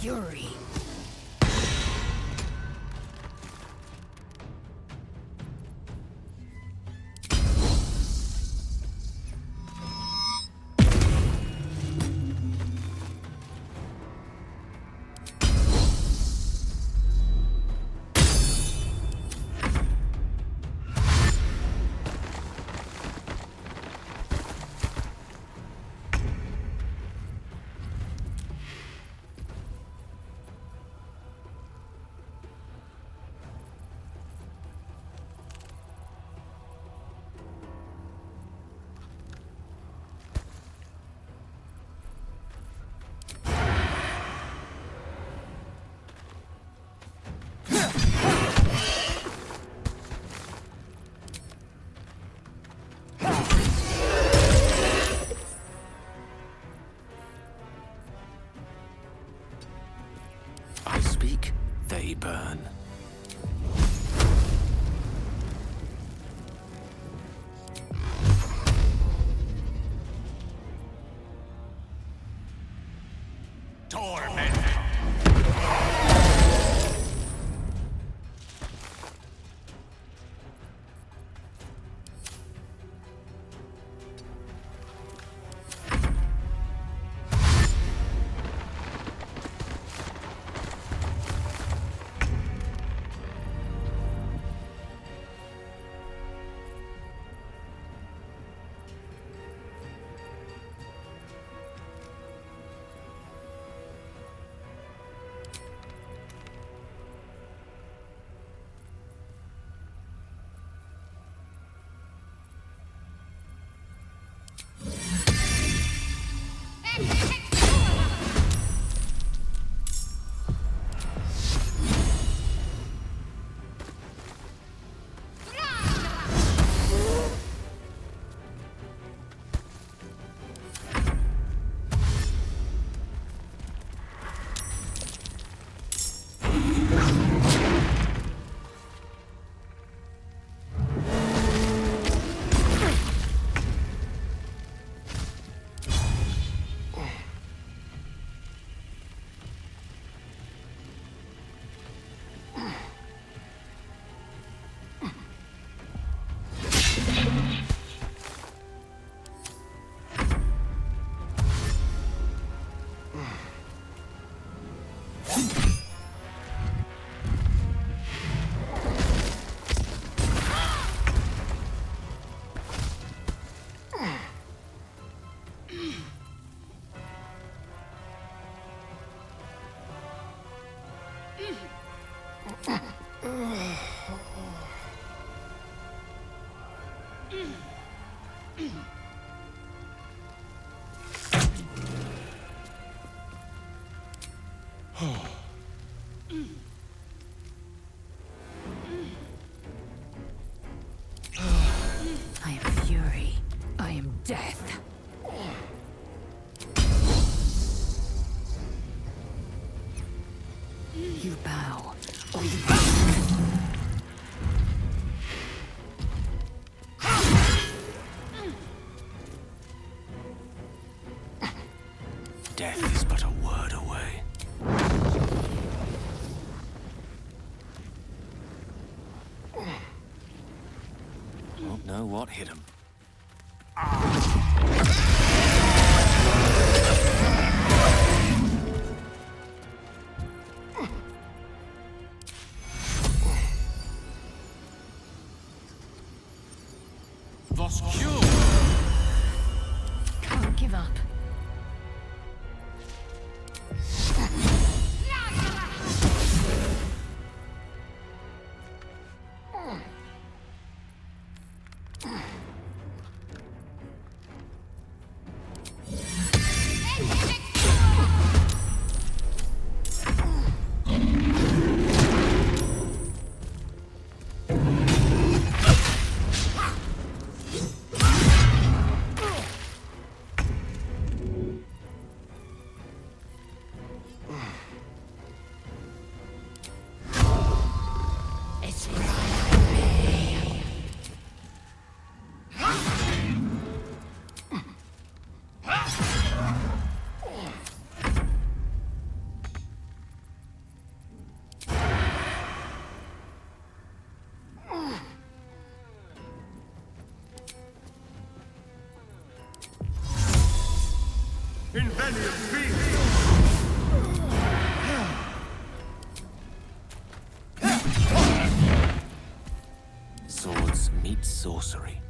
fury. I speak, they burn. Torment! I am fury. I am death. You bow, or you Death is but a word away. Won't know what hit him. Was cure? can't give up. Subterranean beast! Swords meet sorcery.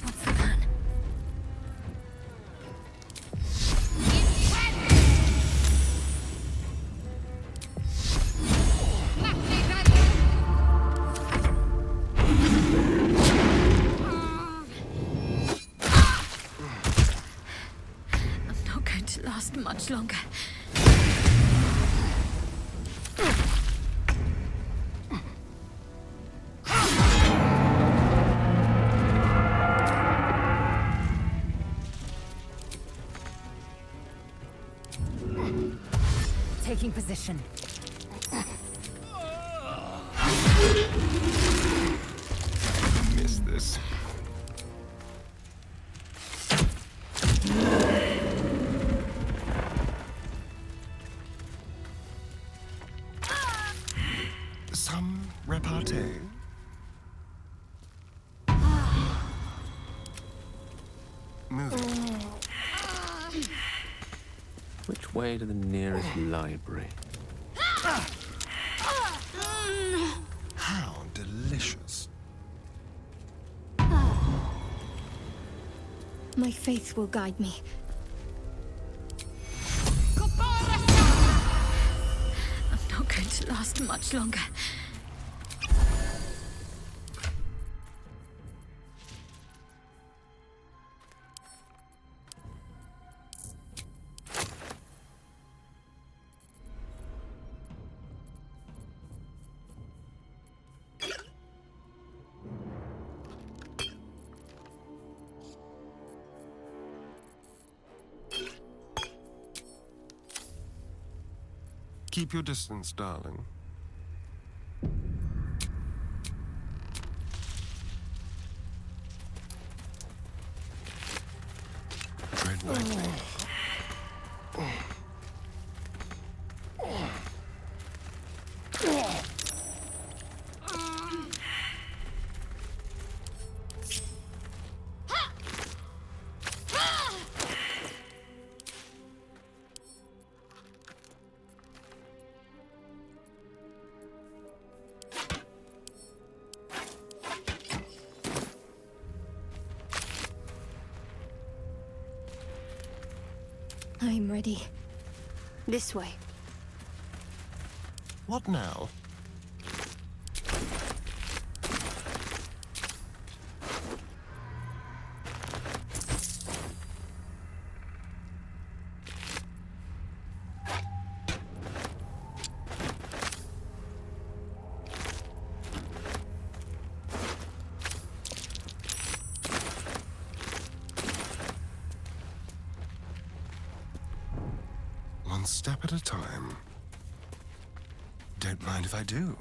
What's the plan? I'm not going to last much longer. Taking position. Miss this. Some repartee? Moving. Which way to the nearest library? How delicious. My faith will guide me. I'm not going to last much longer. Keep your distance, darling. Tread lightly. I'm ready. This way. What now? One step at a time. Don't mind if I do.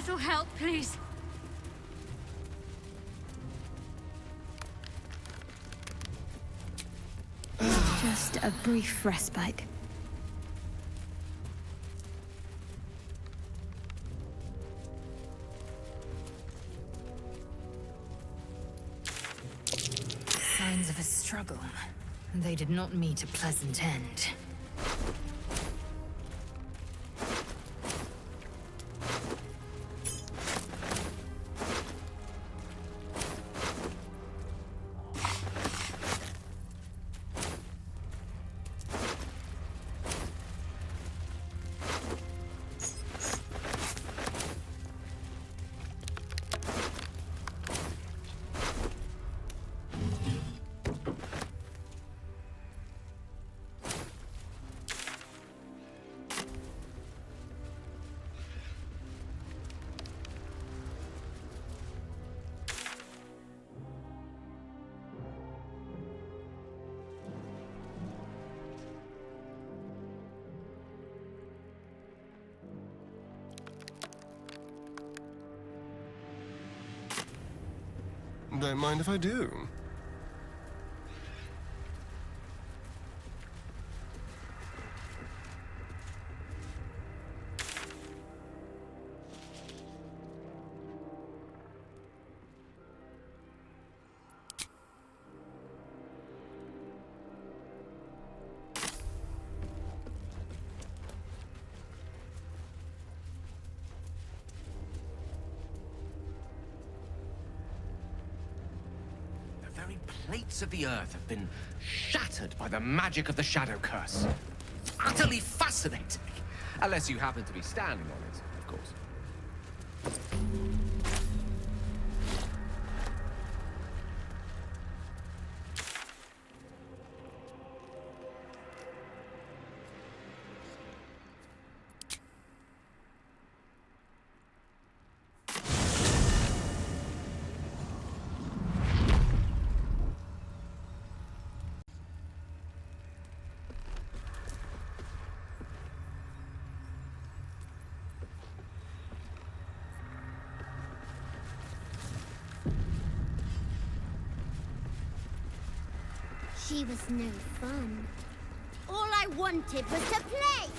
little help, please? Just a brief respite. Signs of a struggle. They did not meet a pleasant end. Don't mind if I do. The very plates of the earth have been shattered by the magic of the Shadow Curse. Utterly fascinating. Unless you happen to be standing on it, of course. She was no fun. All I wanted was to play!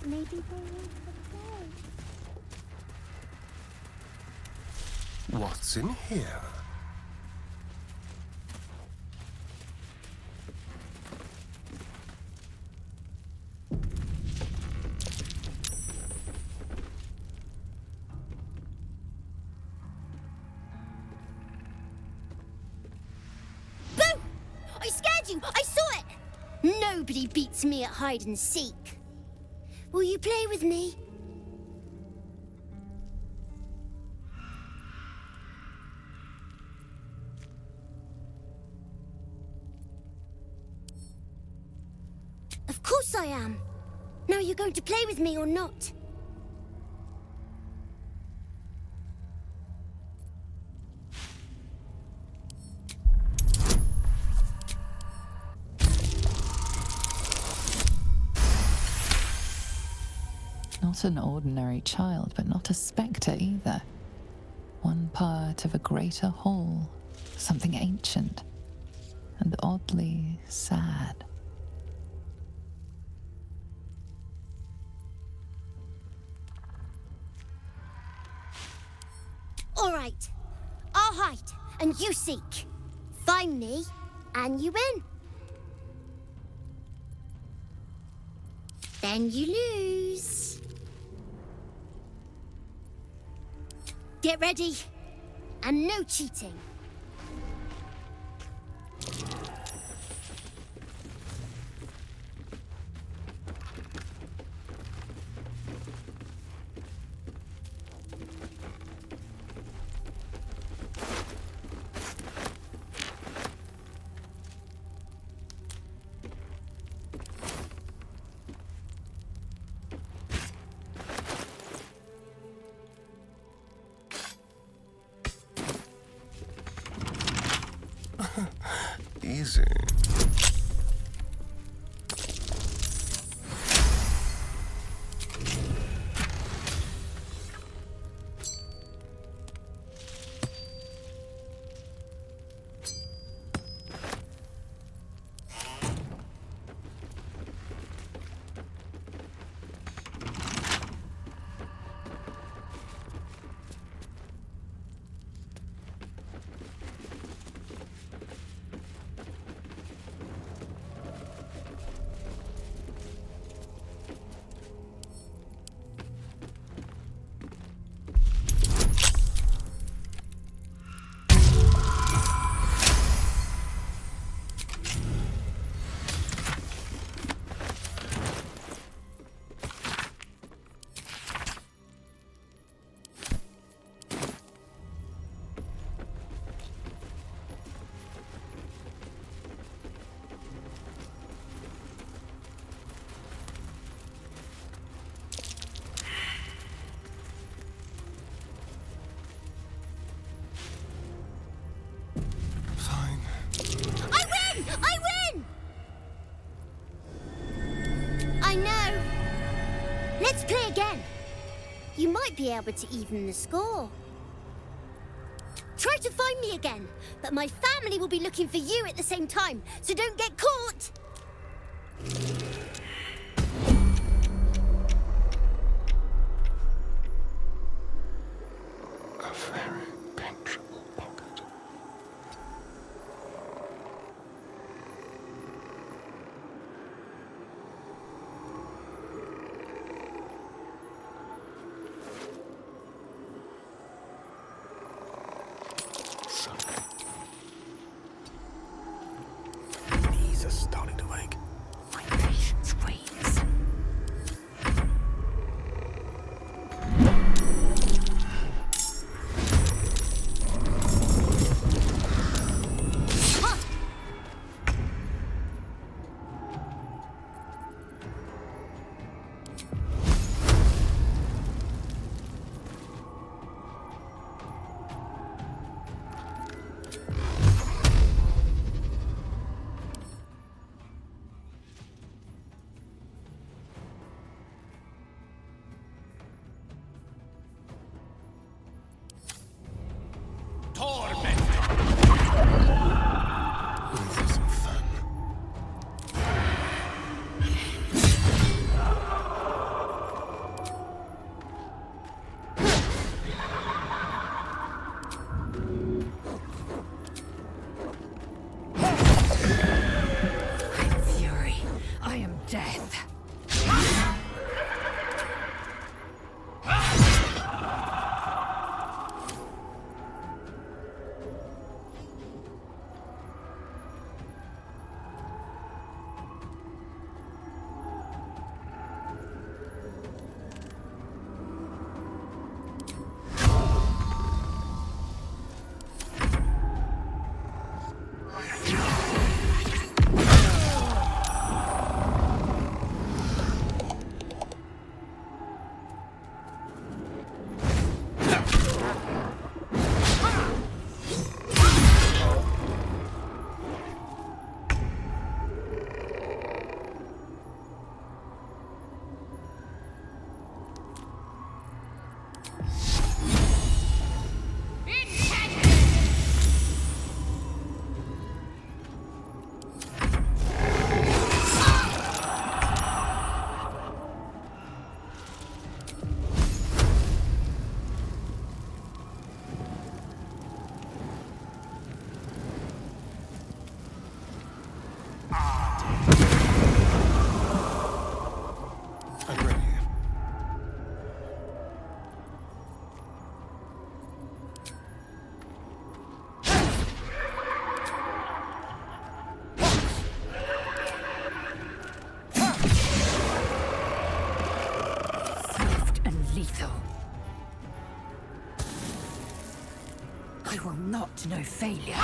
Maybe they want to play. What's in here? Boo! I scared you! I saw it! Nobody beats me at hide and seek. Will you play with me? Of course I am. Now you're going to play with me or not? Not an ordinary child, but not a spectre either. One part of a greater whole, something ancient and oddly sad. All right. I'll hide, and you seek. Find me, and you win. Then you lose. Get ready, and no cheating. Easy. Fine. I win! I win! I know. Let's play again. You might be able to even the score. Try to find me again, but my family will be looking for you at the same time, so don't get caught! A very penetrable pocket. Knees are starting to ache. My patience wanes. Torment! Let's have some fun. I'm fury. I am death. I'm ready. Swift and lethal. I will not know failure.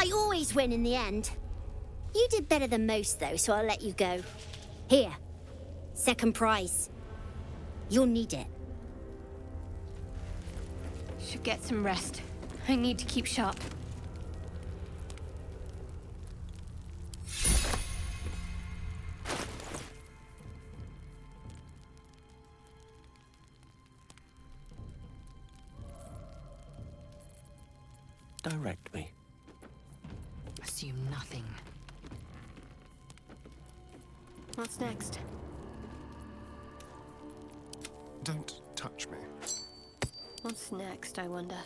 I always win in the end. You did better than most, though, so I'll let you go. Here. Second prize. You'll need it. Should get some rest. I need to keep sharp. Direct me. Assume nothing. What's next? Don't touch me. What's next, I wonder?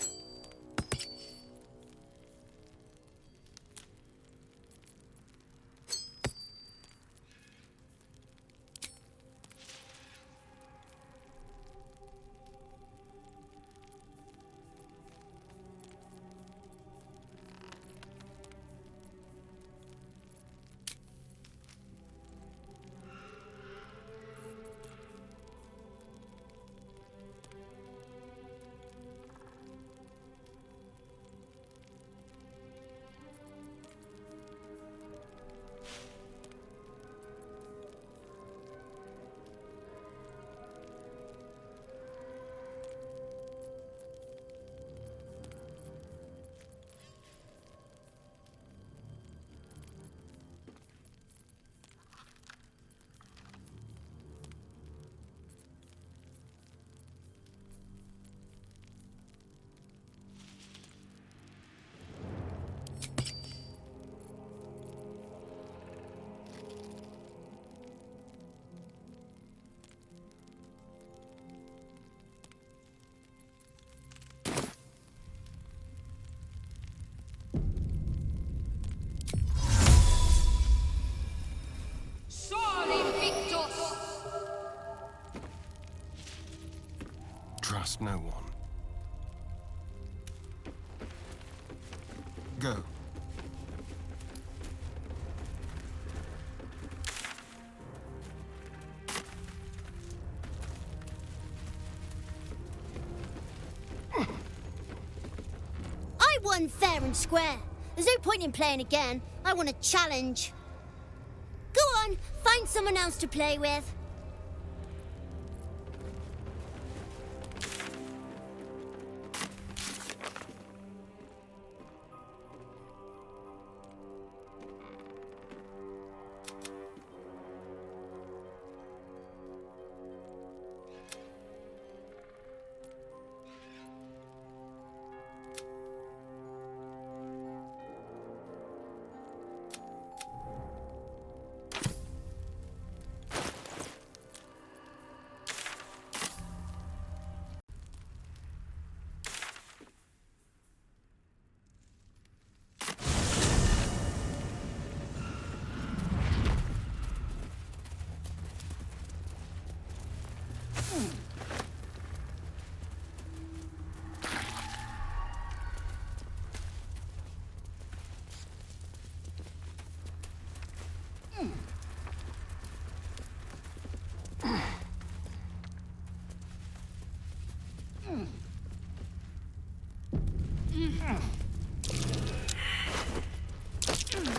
Trust no one. Go. I won fair and square. There's no point in playing again. I want a challenge. Go on, find someone else to play with.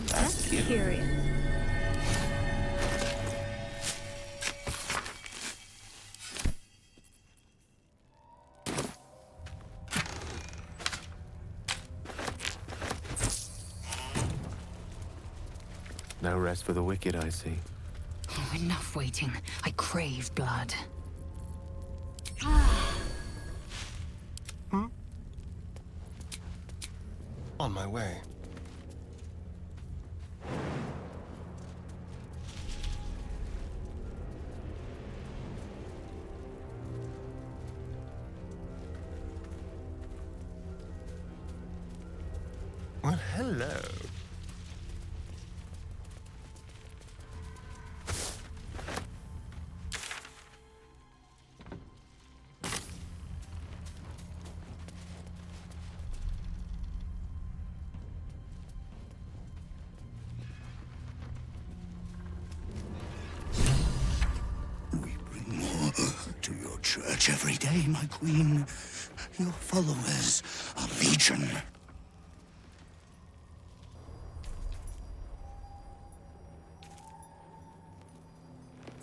That's curious. No rest for the wicked, I see. Oh, enough waiting. I crave blood. On my way. Well, hello. To your church every day, my queen. Your followers are legion.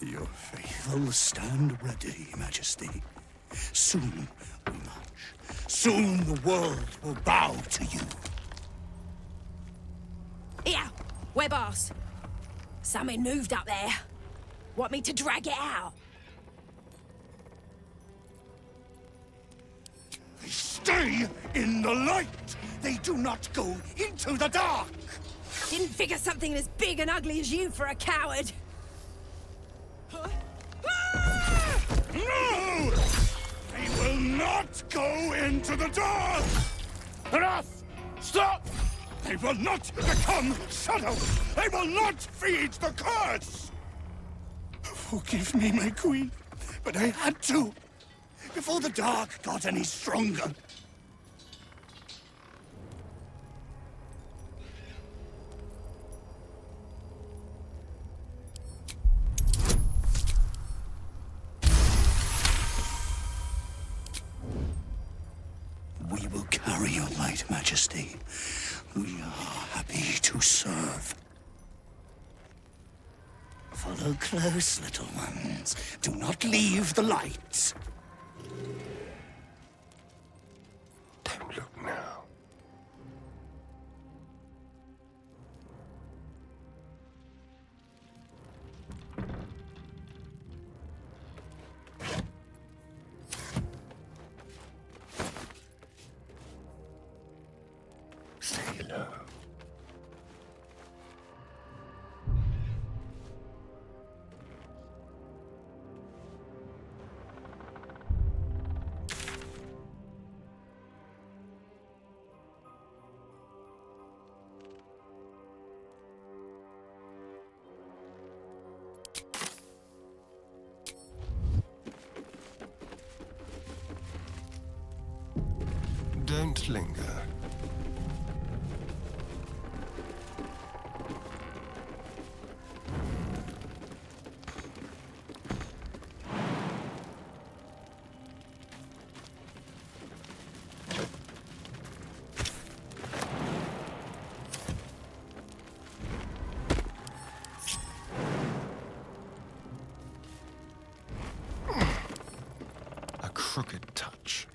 Your faithful stand ready, Majesty. Soon we march. Soon the world will bow to you. Here, web ass. Something moved up there. Want me to drag it out? They stay in the light. They do not go into the dark. Didn't figure something as big and ugly as you for a coward. No! They will not go into the dark! Enough! Stop! They will not become shadows! They will not feed the curse! Forgive me, my queen, but I had to. Before the dark got any stronger. We will carry your light, Majesty. We are happy to serve. Follow close, little ones. Do not leave the light. Don't look now. Stay low. Don't linger. A crooked touch.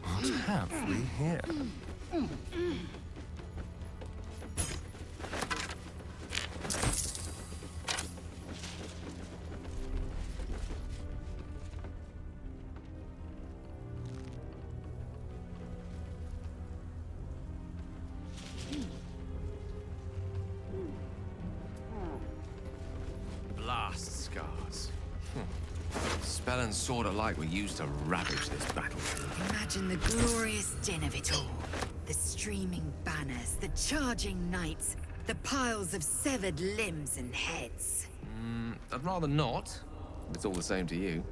What have we here? Blast scars. Spell and sword alike were used to ravage this battlefield. Imagine the glorious din of it all. The streaming banners, the charging knights, the piles of severed limbs and heads. I'd rather not, if it's all the same to you.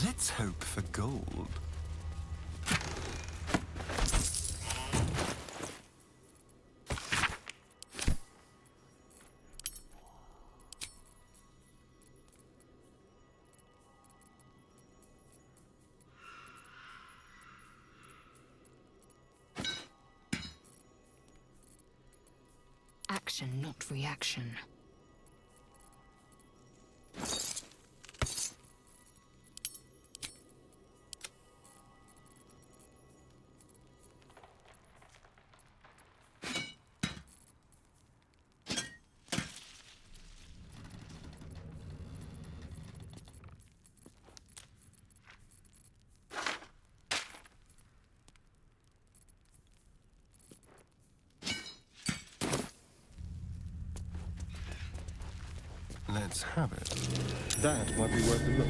Let's hope for gold. Action, not reaction. Let's have it. That might be worth a look.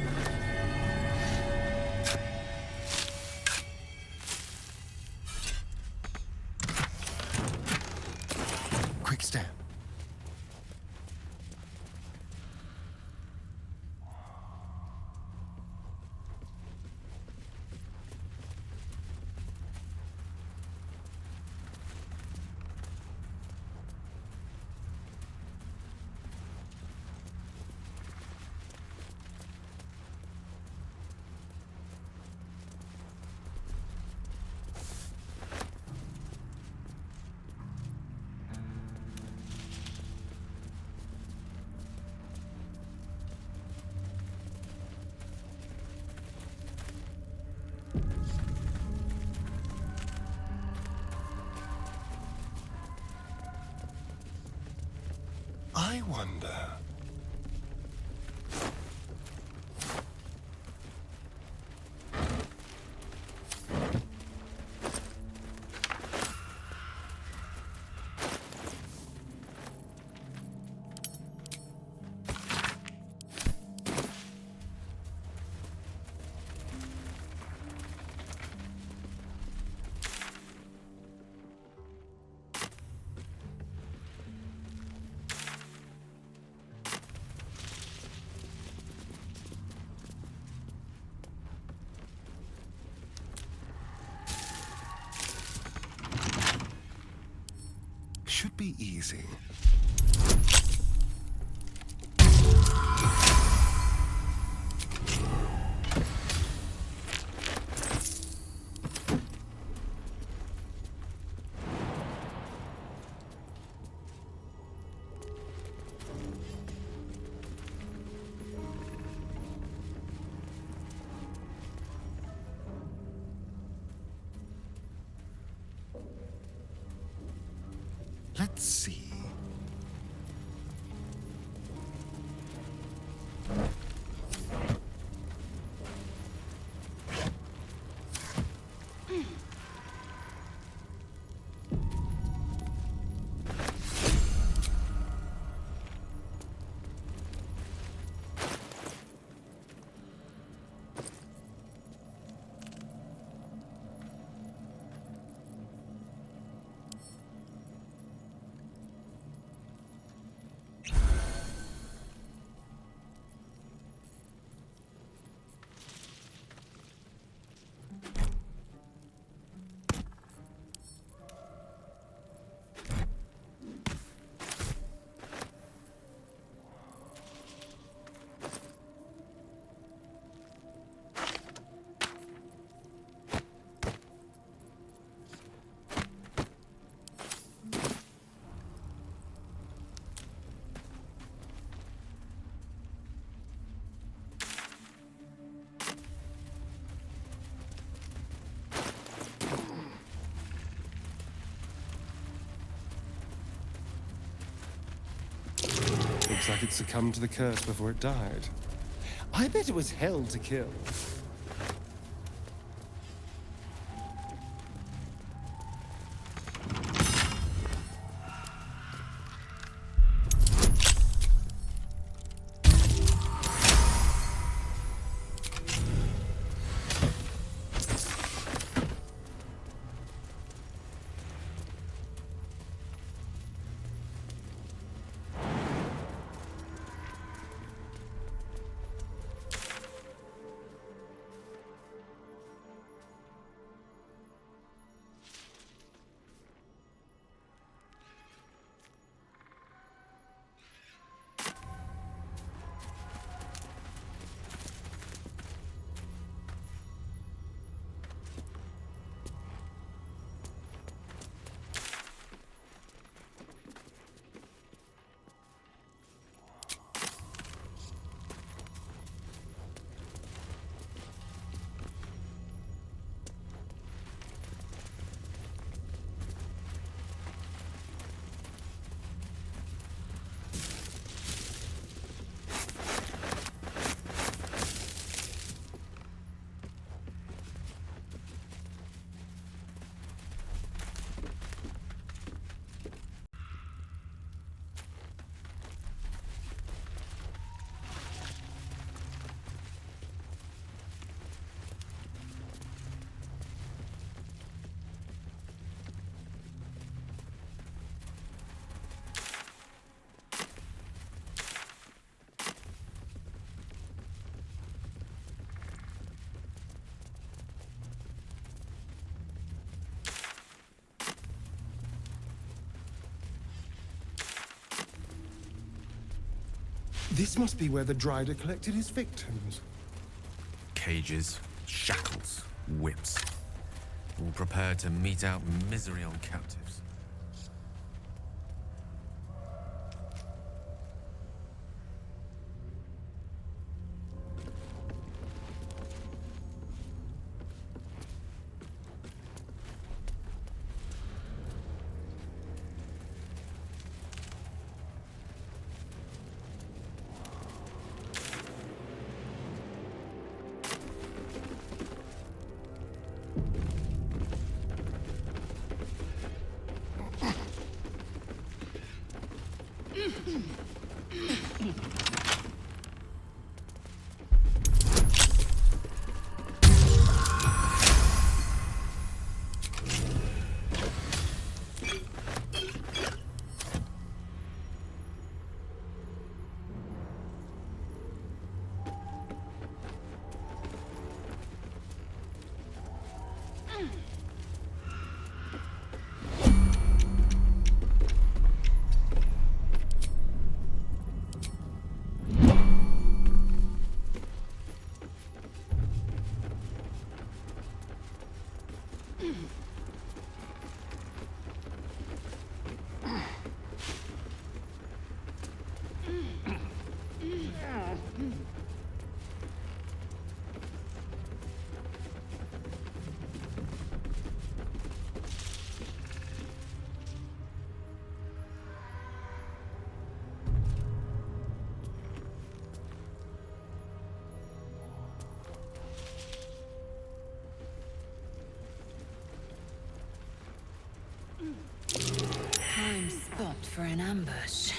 Quick step. I wonder. Should be easy. Let's see. Looks like it succumbed to the curse before it died. I bet it was hell to kill. This must be where the Drider collected his victims. Cages, shackles, whips. All prepared to mete out misery on captives. Prime spot for an ambush.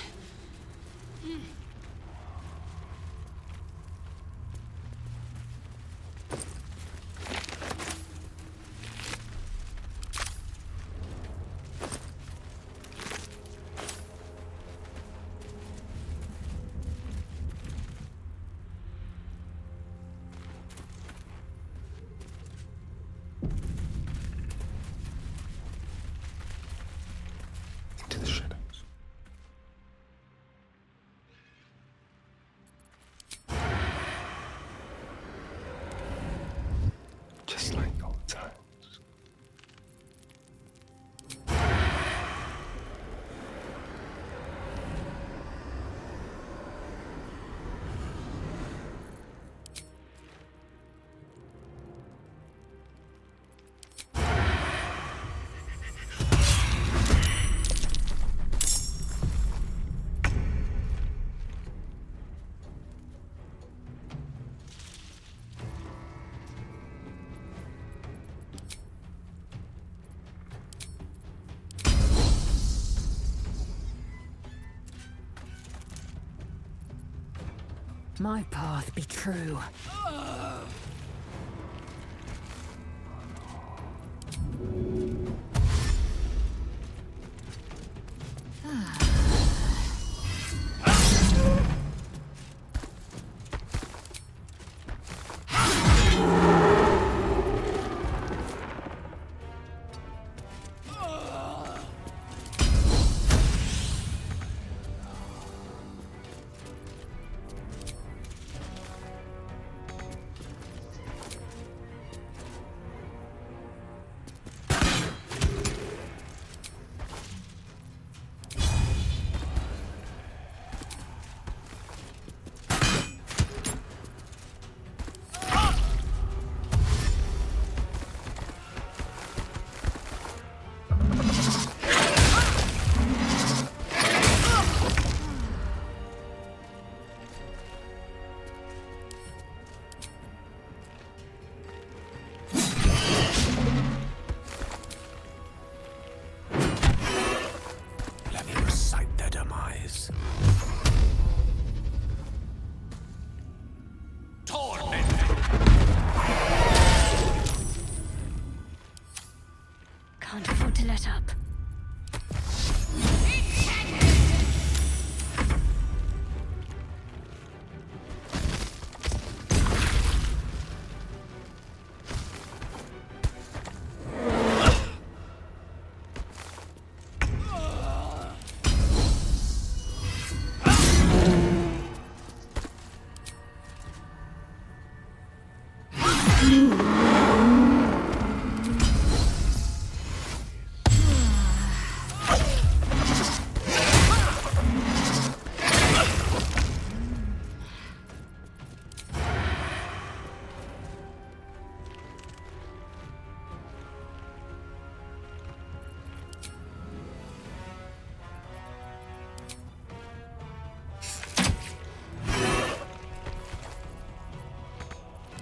Into the shadows. Just like old times. My path be true. Let me recite their demise. Can't afford to let up.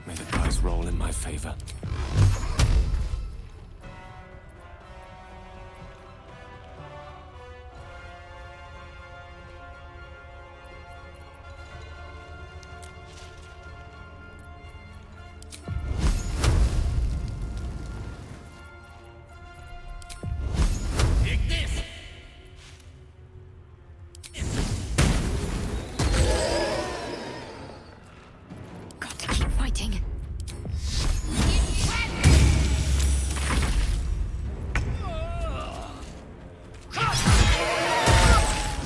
May the dice roll in my favor. Got to keep fighting.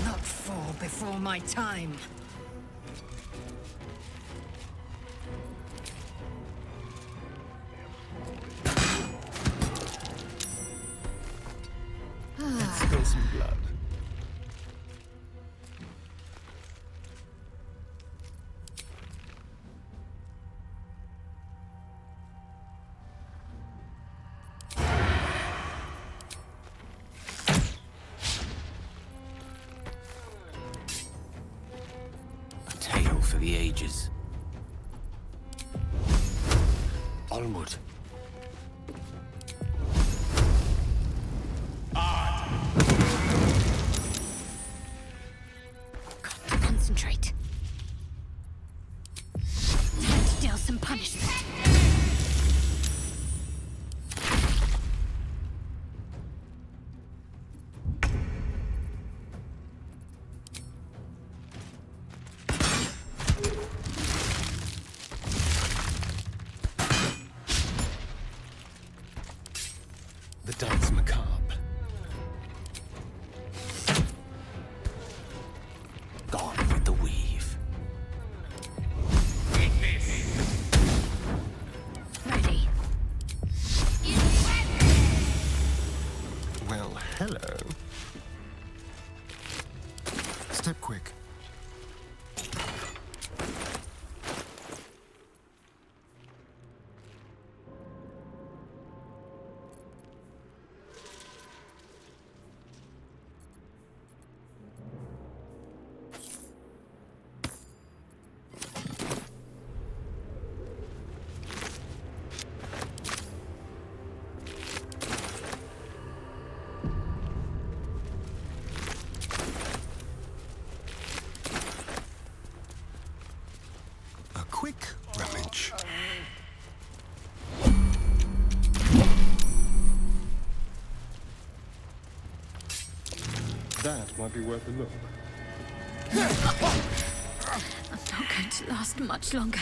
Not fall before my time. Let's spill some blood. A tale for the ages. Onward. Got to concentrate. Time to deal some punishment. The dance macabre. Gone with the weave. Ready. Well, hello. Step quick. A quick rummage. That might be worth a look. I'm not going to last much longer.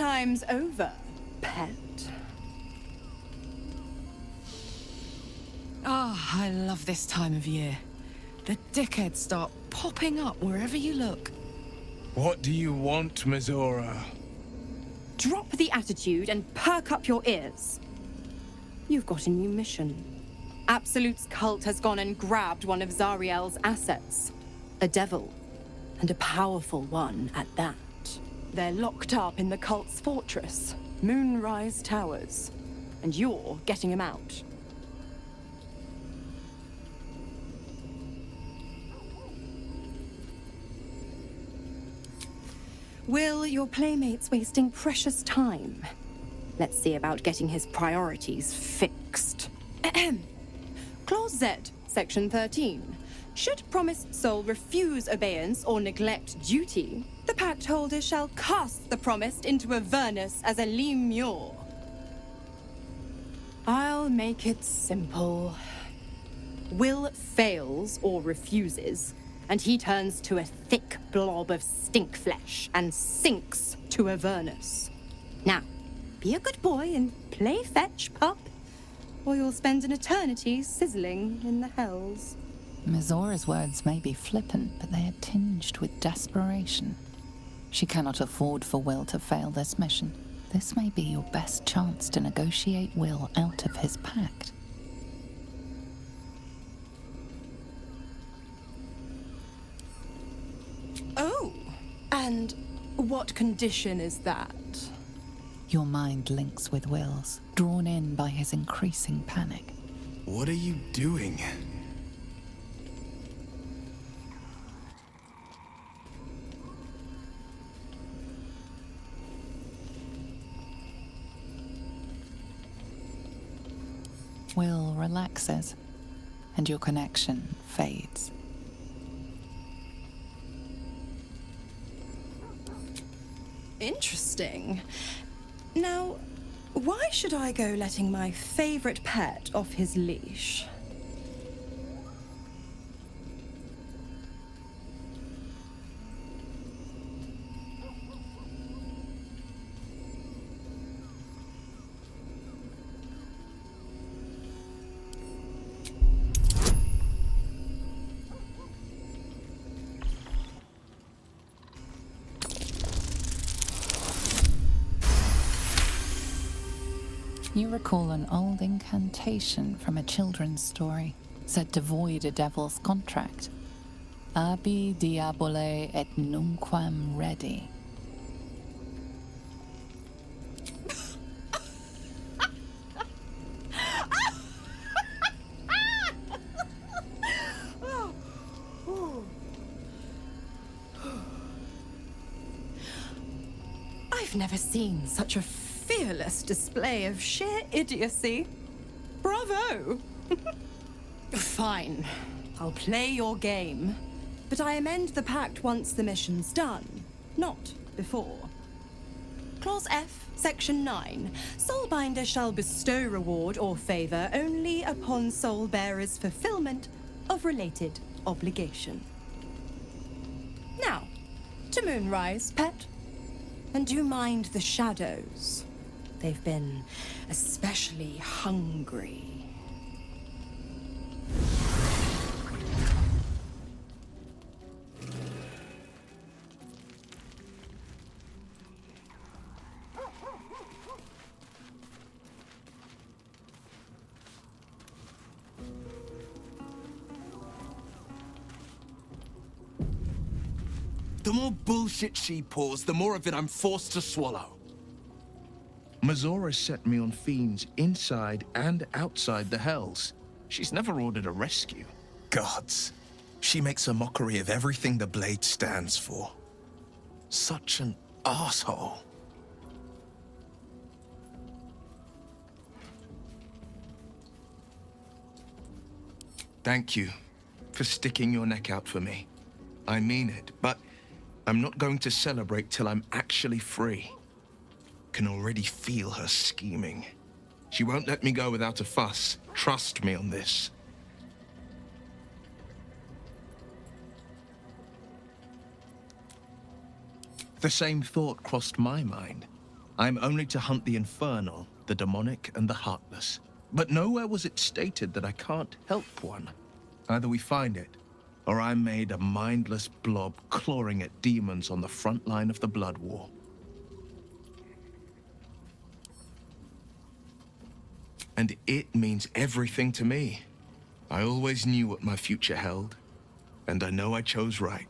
time's over, pet. Ah, I love this time of year. The dickheads start popping up wherever you look. What do you want, Mizora? Drop the attitude and perk up your ears. You've got a new mission. Absolute's cult has gone and grabbed one of Zariel's assets. A devil. And a powerful one at that. They're locked up in the cult's fortress, Moonrise Towers. And you're getting him out. Will, your playmate's wasting precious time. Let's see about getting his priorities fixed. Clause Z, Section 13. Should promised soul refuse obeyance or neglect duty, the pact holder shall cast the promised into Avernus as a lemure. I'll make it simple. Will fails or refuses, and he turns to a thick blob of stink flesh and sinks to Avernus. Now, be a good boy and play fetch, pup, or you'll spend an eternity sizzling in the hells. Mizora's words may be flippant, but they are tinged with desperation. She cannot afford for Will to fail this mission. This may be your best chance to negotiate Will out of his pact. Oh, and what condition is that? Your mind links with Will's, drawn in by his increasing panic. What are you doing? Will relaxes, and your connection fades. Interesting. Now, why should I go letting my favorite pet off his leash? You recall an old incantation from a children's story, said to void a devil's contract. Abi diabole et nunquam redi. I've never seen such a fearless display of sheer idiocy. Bravo! Fine. I'll play your game. But I amend the pact once the mission's done, not before. Clause F, Section 9. Soulbinder shall bestow reward or favor only upon soul bearer's fulfillment of related obligation. Now, to Moonrise, pet. And do mind the shadows. They've been especially hungry. The more bullshit she pours, the more of it I'm forced to swallow. Mizora set me on fiends inside and outside the hells. She's never ordered a rescue. Gods. She makes a mockery of everything the blade stands for. Such an asshole. Thank you for sticking your neck out for me. I mean it, but I'm not going to celebrate till I'm actually free. Can already feel her scheming. She won't let me go without a fuss. Trust me on this. The same thought crossed my mind. I'm only to hunt the infernal, the demonic, and the heartless. But nowhere was it stated that I can't help one. Either we find it, or I'm made a mindless blob clawing at demons on the front line of the blood war. And it means everything to me. I always knew what my future held, and I know I chose right.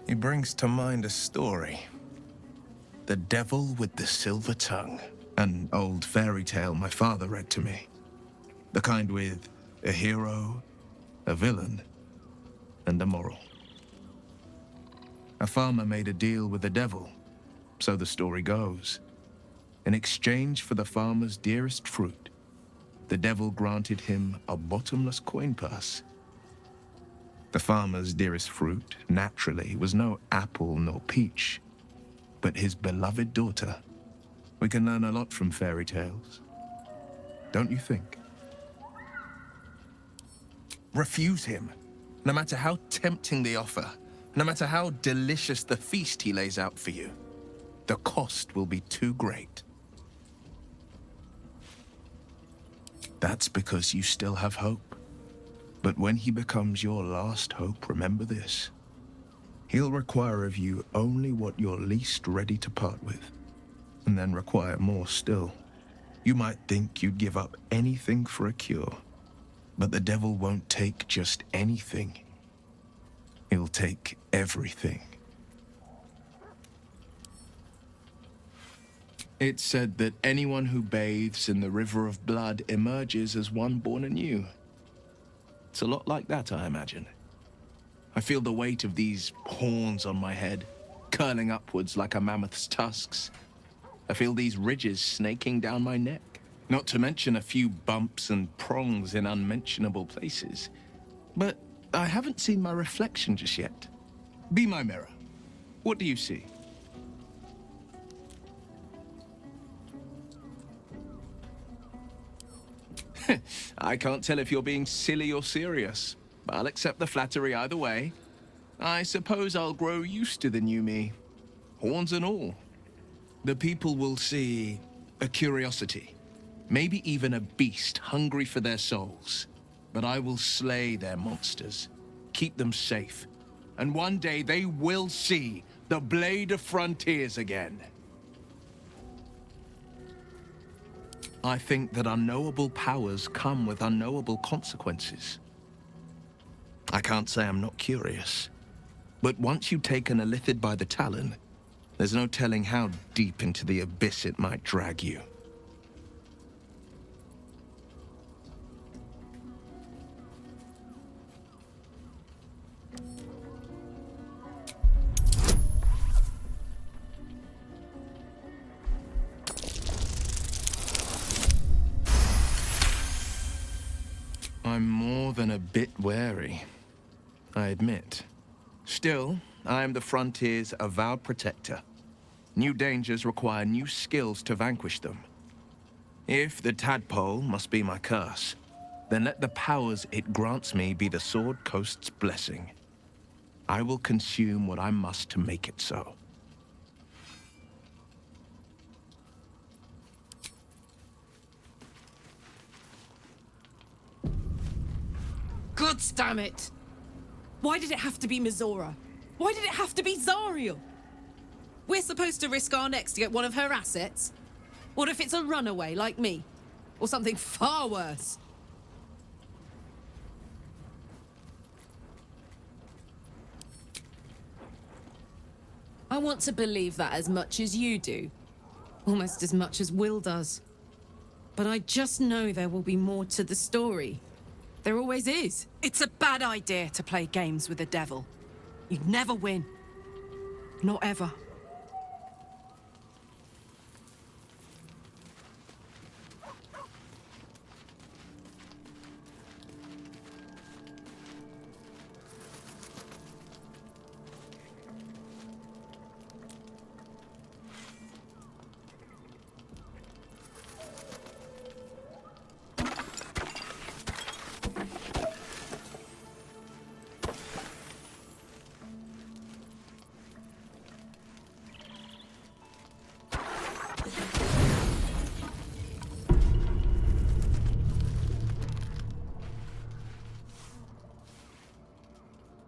He brings to mind a story. The Devil with the Silver Tongue. An old fairy tale my father read to me. The kind with a hero, a villain, and a moral. A farmer made a deal with the devil, so the story goes. In exchange for the farmer's dearest fruit, the devil granted him a bottomless coin purse. The farmer's dearest fruit, naturally, was no apple nor peach, but his beloved daughter. We can learn a lot from fairy tales, don't you think? Refuse him, no matter how tempting the offer, no matter how delicious the feast he lays out for you. The cost will be too great. That's because you still have hope. But when he becomes your last hope, remember this. He'll require of you only what you're least ready to part with, and then require more still. You might think you'd give up anything for a cure, but the devil won't take just anything. He'll take everything. It's said that anyone who bathes in the river of blood emerges as one born anew. It's a lot like that, I imagine. I feel the weight of these horns on my head, curling upwards like a mammoth's tusks. I feel these ridges snaking down my neck, not to mention a few bumps and prongs in unmentionable places. But I haven't seen my reflection just yet. Be my mirror. What do you see? I can't tell if you're being silly or serious. I'll accept the flattery either way. I suppose I'll grow used to the new me, horns and all. The people will see a curiosity, maybe even a beast hungry for their souls. But I will slay their monsters, keep them safe, and one day they will see the Blade of Frontiers again. I think that unknowable powers come with unknowable consequences. I can't say I'm not curious, but once you've taken a lithid by the talon, there's no telling how deep into the abyss it might drag you. I'm more than a bit wary, I admit. Still, I am the Frontier's avowed protector. New dangers require new skills to vanquish them. If the tadpole must be my curse, then let the powers it grants me be the Sword Coast's blessing. I will consume what I must to make it so. God damn it! Why did it have to be Mizora? Why did it have to be Zariel? We're supposed to risk our necks to get one of her assets? What if it's a runaway like me? Or something far worse? I want to believe that as much as you do. Almost as much as Will does. But I just know there will be more to the story. There always is. It's a bad idea to play games with the devil. You'd never win. Not ever.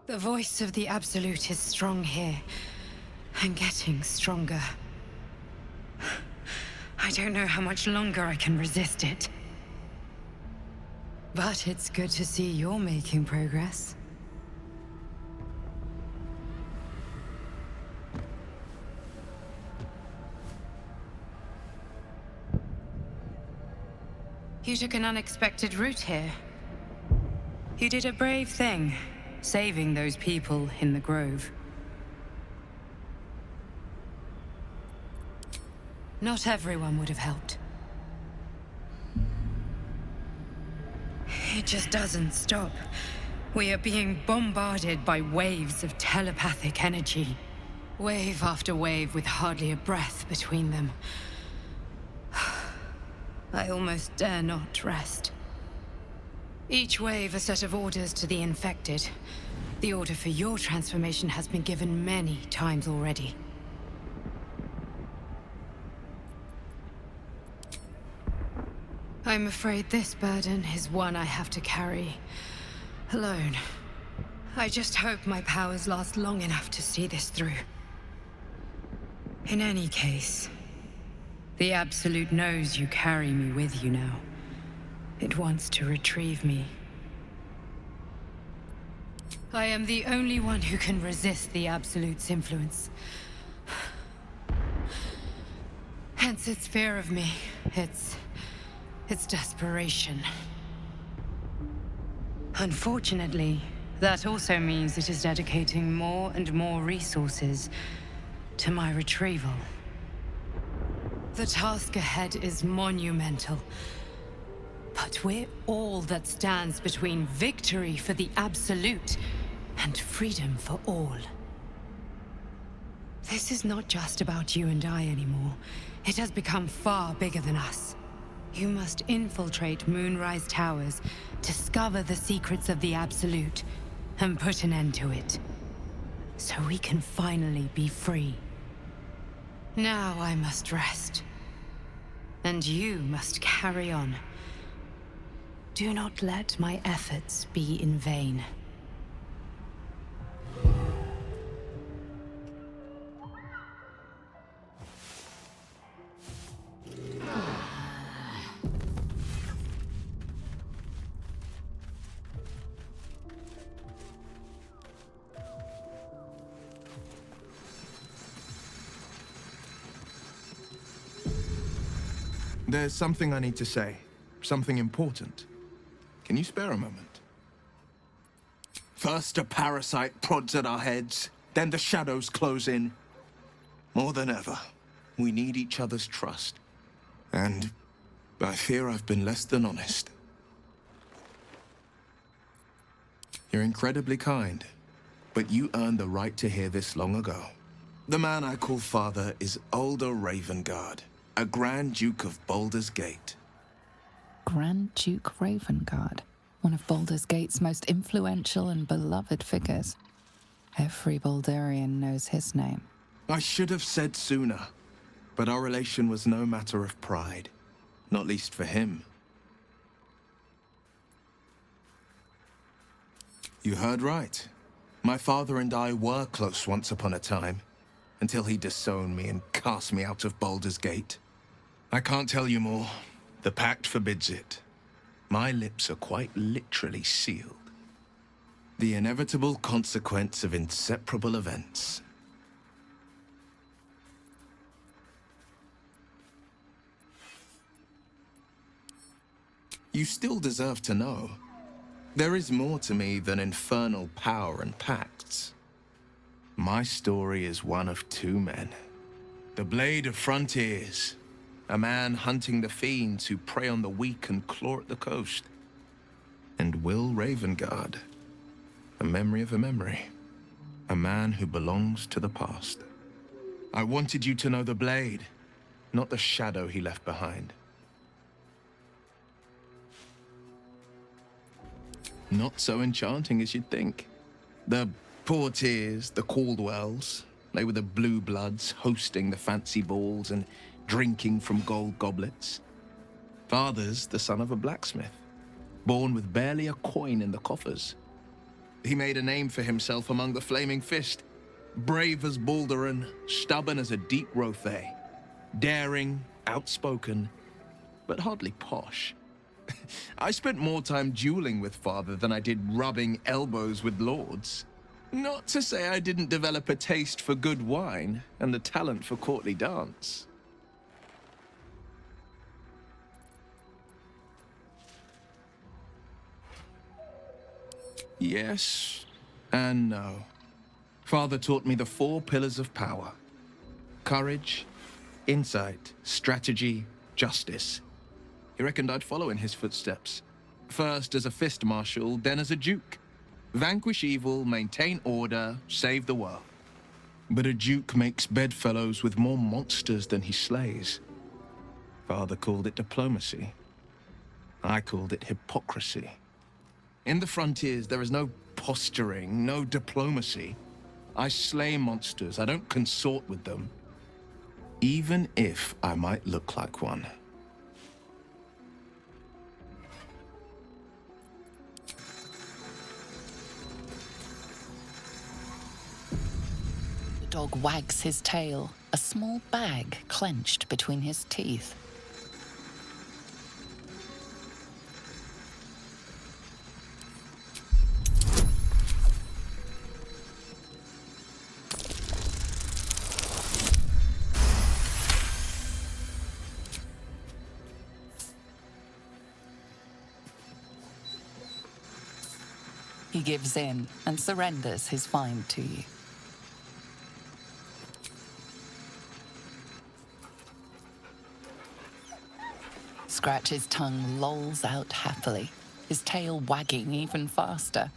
The voice of the Absolute is strong here, and getting stronger. I don't know how much longer I can resist it. But it's good to see you're making progress. You took an unexpected route here. You did a brave thing, saving those people in the grove. Not everyone would have helped. It just doesn't stop. We are being bombarded by waves of telepathic energy. Wave after wave with hardly a breath between them. I almost dare not rest. Each wave a set of orders to the infected. The order for your transformation has been given many times already. I'm afraid this burden is one I have to carry alone. I just hope my powers last long enough to see this through. In any case, the Absolute knows you carry me with you now. It wants to retrieve me. I am the only one who can resist the Absolute's influence. Hence its fear of me, its desperation. Unfortunately, that also means it is dedicating more and more resources to my retrieval. The task ahead is monumental. But we're all that stands between victory for the Absolute and freedom for all. This is not just about you and I anymore. It has become far bigger than us. You must infiltrate Moonrise Towers, discover the secrets of the Absolute, and put an end to it. So we can finally be free. Now I must rest. And you must carry on. Do not let my efforts be in vain. There's something I need to say. Something important. Can you spare a moment? First a parasite prods at our heads, then the shadows close in. More than ever, We need each other's trust. And I fear I've been less than honest. You're incredibly kind, but you earned the right to hear this long ago. the man I call father is Ulder Ravengard, a Grand Duke of Baldur's Gate. Grand Duke Ravengard, one of Baldur's Gate's most influential and beloved figures. Every Baldurian knows his name. I should have said sooner, but our relation was no matter of pride, not least for him. You heard right. My father and I were close once upon a time, until he disowned me and cast me out of Baldur's Gate. I can't tell you more. The pact forbids it. My lips are quite literally sealed. The inevitable consequence of inseparable events. You still deserve to know. There is more to me than infernal power and pacts. My story is one of two men. The Blade of Frontiers, a man hunting the fiends who prey on the weak and claw at the coast. And Will Ravengard, a memory of a memory. A man who belongs to the past. I wanted you to know the Blade, not the shadow he left behind. Not so enchanting as you'd think. The Portiers, the Caldwells, they were the blue bloods hosting the fancy balls and drinking from gold goblets. Father's the son of a blacksmith, born with barely a coin in the coffers. He made a name for himself among the Flaming Fist. Brave as Baldur and stubborn as a deep Rothe. Daring, outspoken, but hardly posh. I spent more time dueling with father than I did rubbing elbows with lords. Not to say I didn't develop a taste for good wine and a talent for courtly dance. Yes and no. Father taught me the 4 pillars of power. Courage, insight, strategy, justice. He reckoned I'd follow in his footsteps. First as a fist marshal, then as a duke. Vanquish evil, maintain order, save the world. But a duke makes bedfellows with more monsters than he slays. Father called it diplomacy. I called it hypocrisy. In the frontiers, there is no posturing, no diplomacy. I slay monsters, I don't consort with them. Even if I might look like one. The dog wags his tail, a small bag clenched between his teeth. He gives in and surrenders his find to you. Scratch's tongue lolls out happily, his tail wagging even faster.